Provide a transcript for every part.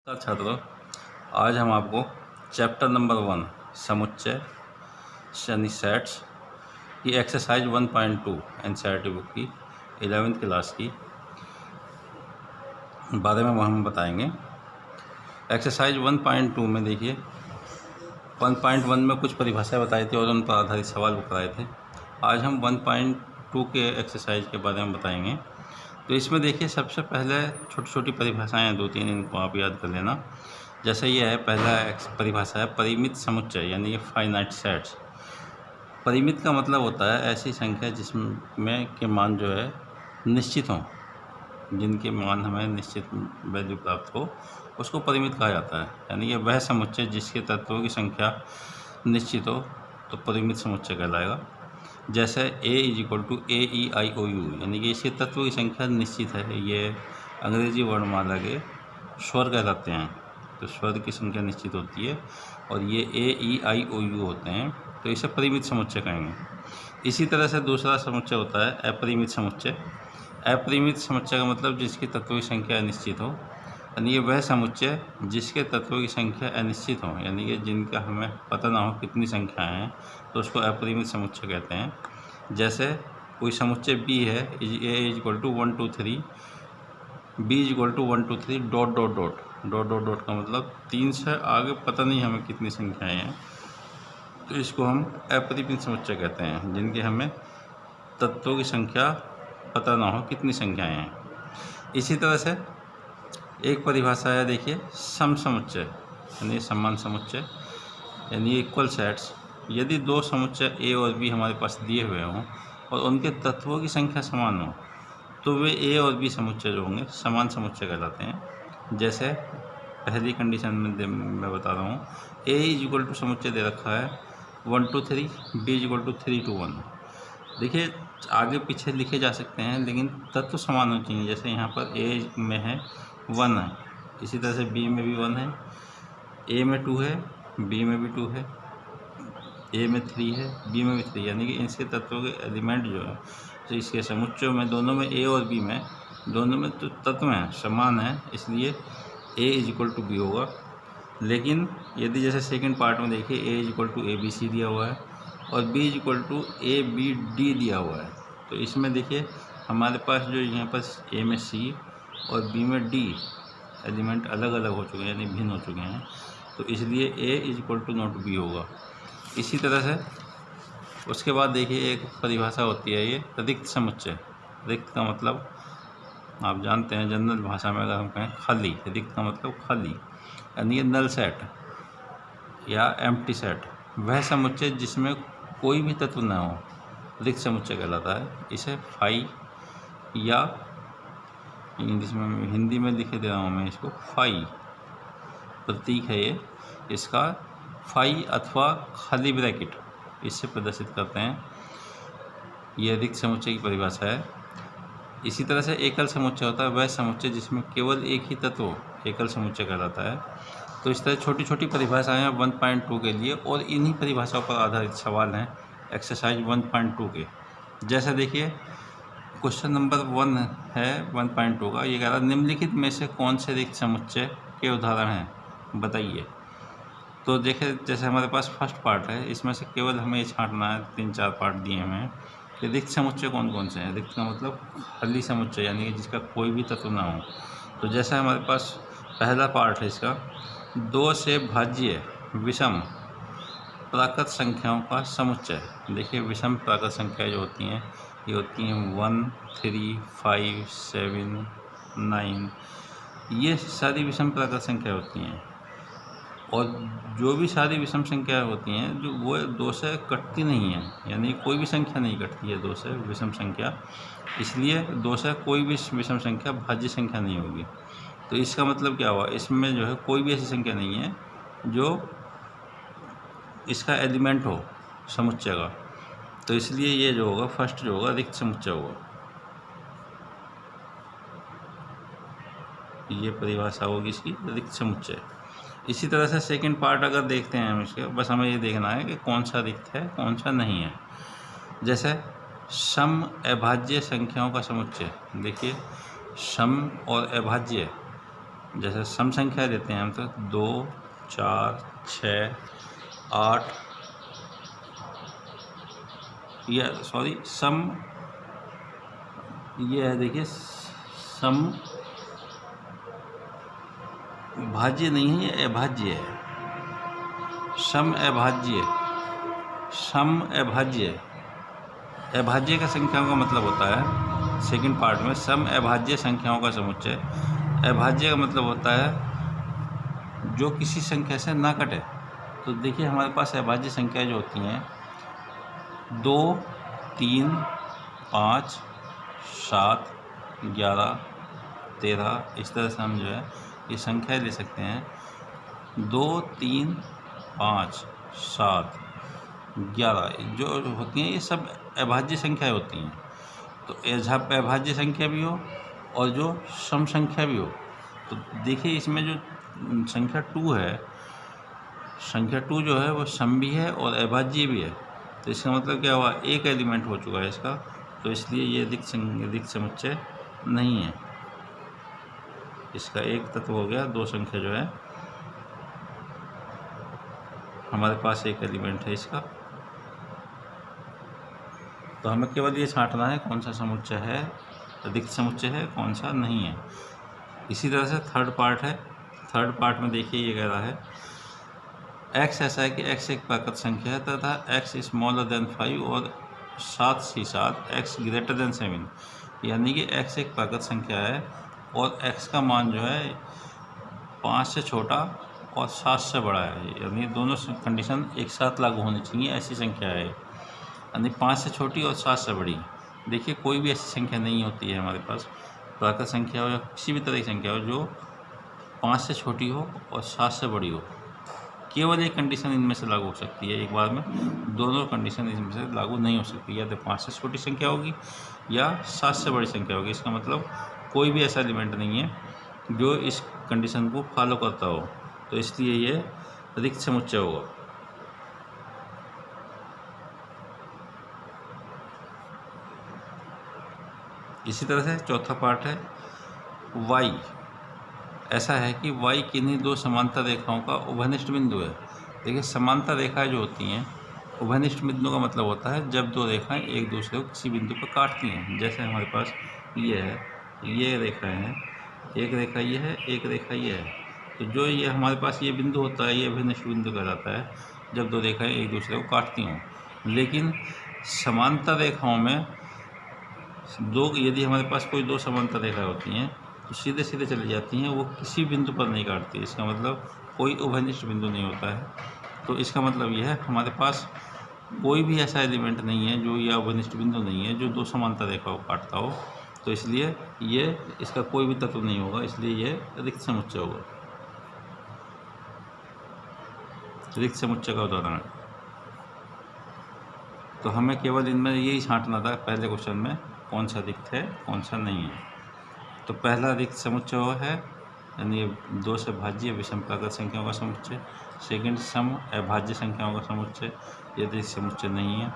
नमस्कार छात्रों, आज हम आपको चैप्टर नंबर 1 समुच्चय यानी सेट्स की एक्सरसाइज 1.2 एनसीईआरटी बुक की 11th क्लास की बारे में हम बताएंगे। एक्सरसाइज 1.2 में देखिए 1.1 में कुछ परिभाषाएं बताई थी और उन पर आधारित सवाल कराए थे। आज हम 1.2 के एक्सरसाइज के बारे में बताएंगे। तो इसमें देखिए सबसे पहले छोटी छोटी परिभाषाएं 2-3 इनको आप याद कर लेना। जैसे ये है, पहला परिभाषा है परिमित समुच्चय यानी ये फाइनाइट सेट्स। परिमित का मतलब होता है ऐसी संख्या जिसमें के मान जो है निश्चित हों, जिनके मान हमें निश्चित वैल्यू प्राप्त हो, उसको परिमित कहा जाता है। यानी ये वह समुच्चय जिसके तत्वों की संख्या निश्चित हो तो परिमित समुच्चय कहलाएगा। जैसे A=AEIOU यानी कि इसके तत्वों की संख्या निश्चित है। ये अंग्रेजी वर्णमाला के स्वर कहलाते हैं, तो स्वर की संख्या निश्चित होती है और ये AEIOU होते हैं, तो इसे परिमित समुच्चय कहेंगे। इसी तरह से दूसरा समुच्चय होता है अपरिमित समुच्चय। अपरिमित समुच्चय का मतलब जिसकी तत्वों की संख्या अनिश्चित हो, यानी ये वह समुच्चय जिसके तत्वों की संख्या अनिश्चित हो, यानी कि जिनका हमें पता ना हो कितनी संख्याएं हैं, तो उसको अपरिमित समुच्चय कहते हैं। जैसे कोई समुच्चय B है, A=1 2 3, B=1 2 3 ... का मतलब 3 से आगे पता नहीं हमें कितनी संख्याएं हैं, तो इसको हम अपरिमित समुच्चय कहते हैं, जिनके हमें तत्वों की संख्या पता ना हो कितनी संख्याएं हैं। इसी तरह से एक परिभाषा है, देखिए सम समुच्चय यानी समान समुच्चय यानी इक्वल सेट्स। यदि दो समुच्चय A और B हमारे पास दिए हुए हों और उनके तत्वों की संख्या समान हो, तो वे A और B समुच्चय जो होंगे समान समुच्चय कहलाते हैं। जैसे पहली कंडीशन में मैं बता रहा हूँ, A समुच्चय दे रखा है 1 2 3, B=3 2 1। देखिए आगे पीछे लिखे जा सकते हैं, लेकिन तत्व समान होने चाहिए। जैसे यहाँ पर A में है 1 है, इसी तरह से B में भी 1 है, A में 2 है, B में भी 2 है, A में 3 है, B में भी 3, यानी कि इसके तत्वों के एलिमेंट जो है, तो इसके समुच्चयों में दोनों में A और B में दोनों में तो तत्व हैं समान है, इसलिए A=B होगा। लेकिन यदि जैसे सेकंड पार्ट में देखिए A=ABC दिया हुआ है और B=ABD दिया हुआ है, तो इसमें देखिए हमारे पास जो यहाँ पर A में C और B में D एलिमेंट अलग अलग हो चुके हैं, यानी भिन्न हो चुके हैं, तो इसलिए A=B होगा। इसी तरह से उसके बाद देखिए एक परिभाषा होती है ये रिक्त समुच्चय। रिक्त का मतलब आप जानते हैं, जनरल भाषा में अगर हम कहें खाली, रिक्त का मतलब खाली, यानी ये नल सेट या एम्प्टी सेट। वह समुच्चय जिसमें कोई भी तत्व न हो रिक्त समुच्चय कहलाता है। इसे फाई या इंग्लिश में हिंदी में लिखे दे रहा हूँ मैं, इसको फाई प्रतीक है ये, इसका फाई अथवा खाली ब्रैकेट इससे प्रदर्शित करते हैं। यह रिक्त समुच्चय की परिभाषा है। इसी तरह से एकल समुच्चय होता है वह समुच्चय जिसमें केवल एक ही तत्व एकल समुच्चय कहलाता है। तो इस तरह छोटी छोटी परिभाषाएं हैं 1.2 के लिए, और इन्हीं परिभाषाओं पर आधारित सवाल हैं एक्सरसाइज 1.2 के। जैसे देखिए क्वेश्चन नंबर 1 है 1.2 का, ये कह रहा है निम्नलिखित में से कौन से रिक्त समुच्चय के उदाहरण हैं, बताइए। तो देखिए जैसे हमारे पास फर्स्ट पार्ट है, इसमें से केवल हमें ये छांटना है, 3-4 पार्ट दिए हुए हैं कि रिक्त समुच्चय कौन कौन से हैं। रिक्त का मतलब खाली समुच्चय, यानी कि जिसका कोई भी तत्व ना हो। तो जैसा हमारे पास पहला पार्ट है इसका, 2 से भाज्य विषम प्राकृत संख्याओं का समुच्चय। देखिए विषम प्राकृत संख्याएँ जो होती हैं, ये होती हैं 1 3 5 7 9, ये सारी विषम प्राकृत संख्या होती हैं। और जो भी सारी विषम संख्या होती हैं जो वो 2 से कटती नहीं है, यानी कोई भी संख्या नहीं कटती है 2 से, विषम संख्या, इसलिए 2 से कोई भी विषम संख्या भाज्य संख्या नहीं होगी। तो इसका मतलब क्या हुआ, इसमें जो है कोई भी ऐसी संख्या नहीं है जो इसका एलिमेंट हो समुच्चय का, तो इसलिए ये जो होगा फर्स्ट जो होगा रिक्त समुच्चय होगा। ये परिभाषा होगी इसकी रिक्त समुच्चय। इसी तरह से सेकंड पार्ट अगर देखते हैं हम इसके, बस हमें ये देखना है कि कौन सा रिक्त है कौन सा नहीं है। जैसे सम अभाज्य संख्याओं का समुच्चय। देखिए सम और अभाज्य जैसे सम संख्या देते हैं हम तो 2, 4, 6, 8 या सॉरी सम ये है, देखिए सम भाज्य नहीं है, ये अभाज्य है। सम अभाज्य, सम अभाज्य, अभाज्य का संख्याओं का मतलब होता है सेकंड पार्ट में सम अभाज्य संख्याओं का समुच्चय। अभाज्य का मतलब होता है जो किसी संख्या से ना कटे। तो देखिए हमारे पास अभाज्य संख्याएं जो होती हैं 2, 3, 5, 7, 11, 13, इस तरह से हम जो है ये संख्याएं ले सकते हैं। 2, 3, 5, 7, 11 जो होती हैं ये सब अभाज्य संख्याएं होती हैं। तो अभाज्य संख्या भी हो और जो सम संख्या भी हो। तो देखिए इसमें जो संख्या 2 है, संख्या 2 जो है वो सम भी है और अभाज्य भी है। तो इसका मतलब क्या हुआ, एक एलिमेंट हो चुका है इसका, तो इसलिए ये रिक्त समुच्चय नहीं है। इसका एक तत्व हो गया, 2 संख्या जो है हमारे पास एक एलिमेंट है इसका। तो हमें केवल ये छांटना है कौन सा समुच्चय है रिक्त समुच्चय है, कौन सा नहीं है। इसी तरह से थर्ड पार्ट है। थर्ड पार्ट में देखिए ये कह रहा है x ऐसा है कि x एक प्राकृत संख्या है तथा x स्मॉलर देन 5 और 7 x ग्रेटर देन 7, यानी कि x एक प्राकृत संख्या है और x का मान जो है 5 से छोटा और 7 से बड़ा है, यानी दोनों कंडीशन एक साथ लागू होनी चाहिए, ऐसी संख्या है। यानी 5 से छोटी और 7 से बड़ी। देखिए कोई भी ऐसी संख्या नहीं होती है हमारे पास, प्राकृत संख्या हो या किसी भी तरह की संख्या हो जो 5 से छोटी हो और 7 से बड़ी हो। केवल एक कंडीशन इनमें से लागू हो सकती है, एक बार में दोनों कंडीशन इनमें से लागू नहीं हो सकती। या तो 5 से छोटी संख्या होगी या 7 से बड़ी संख्या होगी। इसका मतलब कोई भी ऐसा एलिमेंट नहीं है जो इस कंडीशन को फॉलो करता हो, तो इसलिए ये रिक्त समुच्चय होगा। इसी तरह से चौथा पार्ट है y। ऐसा है कि y किन्हीं 2 समांतर रेखाओं का उभयनिष्ठ बिंदु है। देखिए समांतर रेखाएं जो होती हैं, उभयनिष्ठ बिंदु का मतलब होता है जब 2 रेखाएं एक दूसरे को किसी बिंदु पर काटती हैं। जैसे हमारे पास ये है, ये रेखाएं हैं, एक रेखा ये है, एक रेखा ये है। तो जो ये हमारे पास ये बिंदु होता है ये उभयनिष्ठ बिंदु कहलाता है जब 2 रेखाएं एक दूसरे को काटती हों। लेकिन समांतर रेखाओं में यदि हमारे पास कोई 2 समांतर रेखाएं होती हैं तो सीधे सीधे चली जाती हैं, वो किसी बिंदु पर नहीं काटती। इसका मतलब कोई उभयनिष्ठ बिंदु नहीं होता है। तो इसका मतलब यह है हमारे पास कोई भी ऐसा एलिमेंट नहीं है जो या उभयनिष्ठ बिंदु नहीं है जो 2 समांतर रेखा को काटता हो। तो इसलिए ये इसका कोई भी तत्व नहीं होगा, इसलिए ये रिक्त समुच्चय होगा। रिक्त समुच्चय का उदाहरण। तो हमें केवल इनमें यही छांटना था पहले क्वेश्चन में, कौन सा रिक्त है कौन सा नहीं है। तो पहला रिक्त समुच्चय है यानी 2 से भाज्य विषम प्राकृत संख्याओं का समुच्चय। सेकंड सम अभाज्य संख्याओं का समुच्चय, ये रिक्त समुच्चय नहीं है।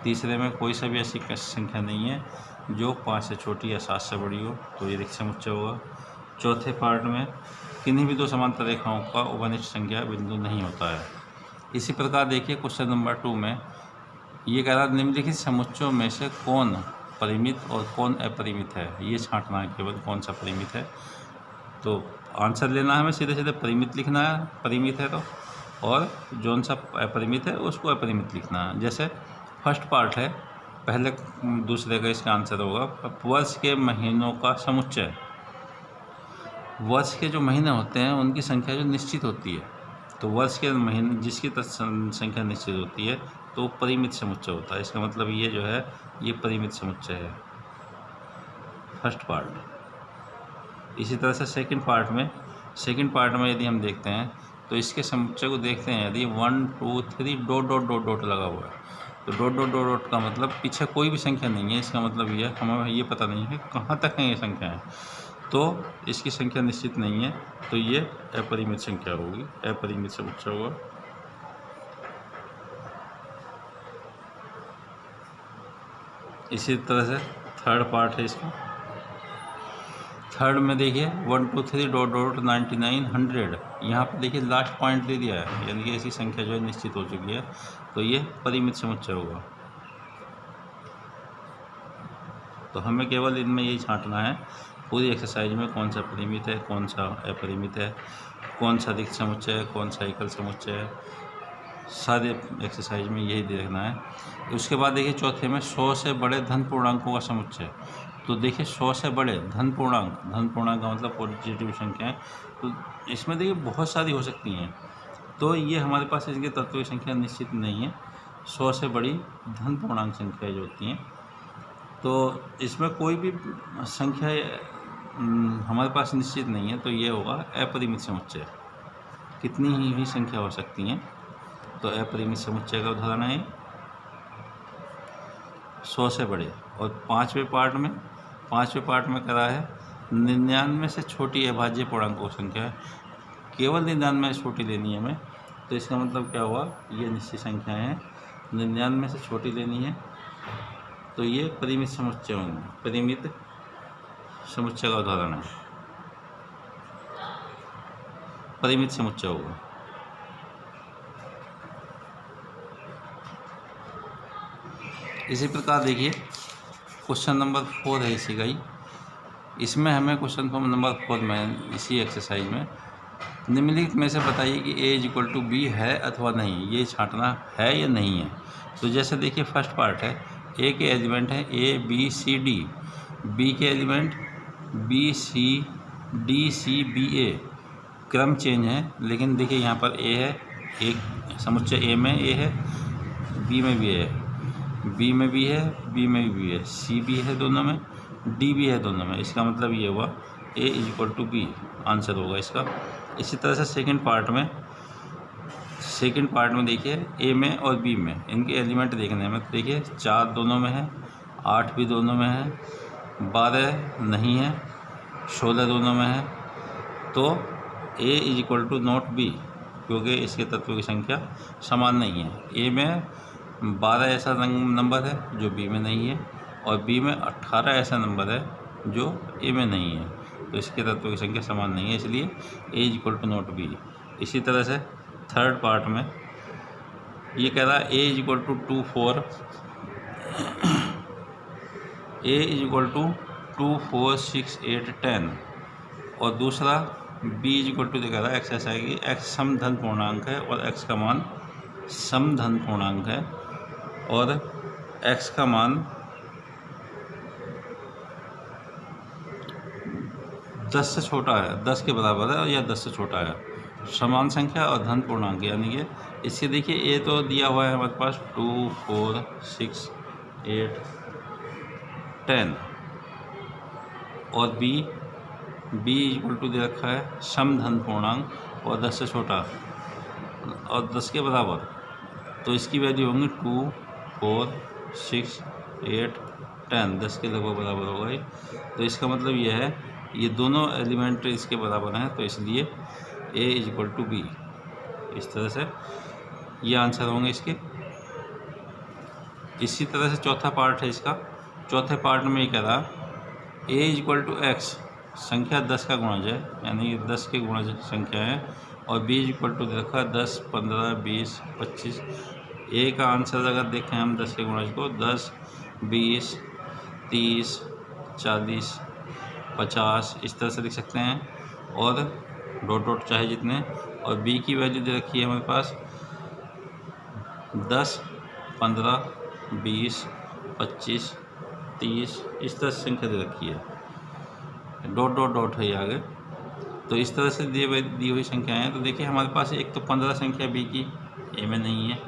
तीसरे में कोई सा भी ऐसी संख्या नहीं है जो 5 से छोटी या 7 से बड़ी हो, तो ये रिक्त समुच्चय होगा। चौथे पार्ट में किन्हीं भी 2 समांतर रेखाओं का उभयनिष्ठ संख्या बिंदु नहीं होता है। इसी प्रकार देखिए क्वेश्चन नंबर 2 में ये कह रहा निम्नलिखित समुच्चयों में से कौन परिमित और कौन अपरिमित है। ये छांटना है केवल कौन सा परिमित है। तो आंसर लेना है हमें सीधे सीधे परिमित लिखना है, परिमित है तो, और जौन सा अपरिमित है उसको अपरिमित लिखना है। जैसे फर्स्ट पार्ट है, पहले दूसरे का इसका आंसर होगा वर्ष के महीनों का समुच्चय। वर्ष के जो महीने होते हैं उनकी संख्या जो निश्चित होती है, तो वर्ष के महीने जिसकी संख्या निश्चित होती है तो परिमित समुच्चय होता है। इसका मतलब ये जो है ये परिमित समुच्चय है, फर्स्ट पार्ट। इसी तरह से सेकंड पार्ट में यदि हम देखते हैं तो इसके समुच्चय को देखते हैं, यदि 1 2 3 डॉट डॉट डॉट डॉट लगा हुआ है तो डॉट डॉट डॉट डॉट का मतलब पीछे कोई भी संख्या नहीं है। इसका मतलब ये हमें ये पता नहीं है कहाँ तक है ये संख्या है, तो इसकी संख्या निश्चित नहीं है, तो ये अपरिमित संख्या होगी, अपरिमित समुच्चय होगा। इसी तरह से थर्ड पार्ट है इसका। थर्ड में देखिए 1 2 3 डॉट डॉट 99 100, यहाँ पर देखिए लास्ट पॉइंट दे दिया है, यानी कि ऐसी संख्या जो है निश्चित हो चुकी है, तो ये परिमित समुच्चय होगा। तो हमें केवल इनमें यही छांटना है पूरी एक्सरसाइज में, कौन सा परिमित है, कौन सा अपरिमित है, कौन सा अधिक समुच्चय है, कौन सा एकल समुच्चय है, सारे एक्सरसाइज में यही देखना है। उसके बाद देखिए चौथे में 100 से बड़े धन पूर्णांकों का समुच्चय। तो देखिए 100 से बड़े धन पूर्णांक का मतलब पॉजिटिव संख्या है, तो इसमें देखिए बहुत सारी हो सकती हैं, तो ये हमारे पास इसके तत्व की संख्या निश्चित नहीं है। 100 से बड़ी धन पूर्णांक संख्या जो होती हैं, तो इसमें कोई भी संख्या हमारे पास निश्चित नहीं है, तो ये होगा अपरिमित समुच्चय। कितनी ही संख्या हो सकती हैं, तो अपरिमित समुच्चय का उदाहरण है 100 से बड़े। और पाँचवें पार्ट में करा है 99 से छोटी अभाज्य पूर्णांकों की संख्या है, केवल 99 से छोटी लेनी है हमें, तो इसका मतलब क्या हुआ, ये निश्चित संख्या है, 99 से छोटी लेनी है, तो ये परिमित समुच्चय होंगे, परिमित समुच्चय का उदाहरण है, परिमित समुच्चय होगा। इसी प्रकार देखिए क्वेश्चन नंबर 4 है इसी का ही, इसमें हमें क्वेश्चन नंबर 4 में इसी एक्सरसाइज में निम्नलिखित में से बताइए कि a इक्वल टू बी है अथवा नहीं, ये छांटना है या नहीं है। तो जैसे देखिए फर्स्ट पार्ट है, a के एलिमेंट है a b c d, b के element b c d c b a, क्रम चेंज है, लेकिन देखिए यहाँ पर a है, एक समुच्चय a में a है, b में भी है, बी में भी है, बी में भी है, सी भी है दोनों में, डी भी है दोनों में, इसका मतलब ये हुआ ए इक्वल टू बी, आंसर होगा इसका। इसी तरह से सेकंड पार्ट में देखिए ए में और बी में इनके एलिमेंट देखने में, तो देखिए 4 दोनों में है, 8 भी दोनों में है, 12 नहीं है, 16 दोनों में है, तो A is equal to not B, क्योंकि इसके तत्वों की संख्या समान नहीं है। ए में 12 ऐसा नंबर है जो बी में नहीं है, और बी में 18 ऐसा नंबर है जो ए में नहीं है, तो इसके तत्वों की संख्या समान नहीं है, इसलिए A is equal to not B. इसी तरह से थर्ड पार्ट में ये कह रहा है A is equal to 2 4, A is equal to 2 4 6 8 10, और दूसरा बी इज इक्वल टू कह रहा है एक्स ऐसा है कि एक्स सम धन पूर्णांक है और एक्स का मान सम धन पूर्णांक है, और x का मान 10 से छोटा है, 10 के बराबर है या 10 से छोटा है, समान संख्या और धन पूर्णांक, यानी कि इससे देखिए a तो दिया हुआ है हमारे पास 2 4 6 8 10, और b इक्वल टू दे रखा है सम धन पूर्णांक और 10 से छोटा और 10 के बराबर, तो इसकी वैल्यू होंगी 2 4 6 8 10, 10 के लगभग बराबर होगा ये। तो इसका मतलब ये है ये दोनों एलिमेंट इसके बराबर हैं, तो इसलिए a is equal to B. इस तरह से ये आंसर होंगे इसके। इसी तरह से चौथा पार्ट है इसका, चौथे पार्ट में ये कह रहा a is equal to X, संख्या 10 का गुणज है, यानी 10 के गुणज संख्या है, और b इज इक्वल टू देखा 10 15 20 25। ए का आंसर अगर देखें हम 10 के गुणज को 10 20 30 40 50 इस तरह से लिख सकते हैं, और डॉट चाहे जितने, और बी की वैल्यू दे रखी है हमारे पास 10 15 20 25 30 इस तरह से संख्या दे रखी है, डॉट है ये आगे। तो इस तरह से दी हुई संख्याएँ हैं। तो देखिए हमारे पास एक तो 15 संख्या बी की ए में नहीं है,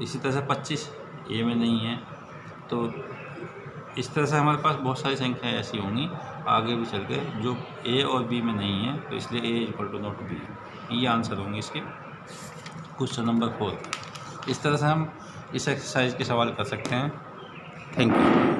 इसी तरह से 25 ए में नहीं है, तो इस तरह से हमारे पास बहुत सारी संख्याएँ ऐसी होंगी आगे भी चल के जो ए और बी में नहीं है, तो इसलिए ए इक्वल टू नॉट बी, ये आंसर होंगे इसके क्वेश्चन नंबर 4। इस तरह से हम इस एक्सरसाइज के सवाल कर सकते हैं। Thank you.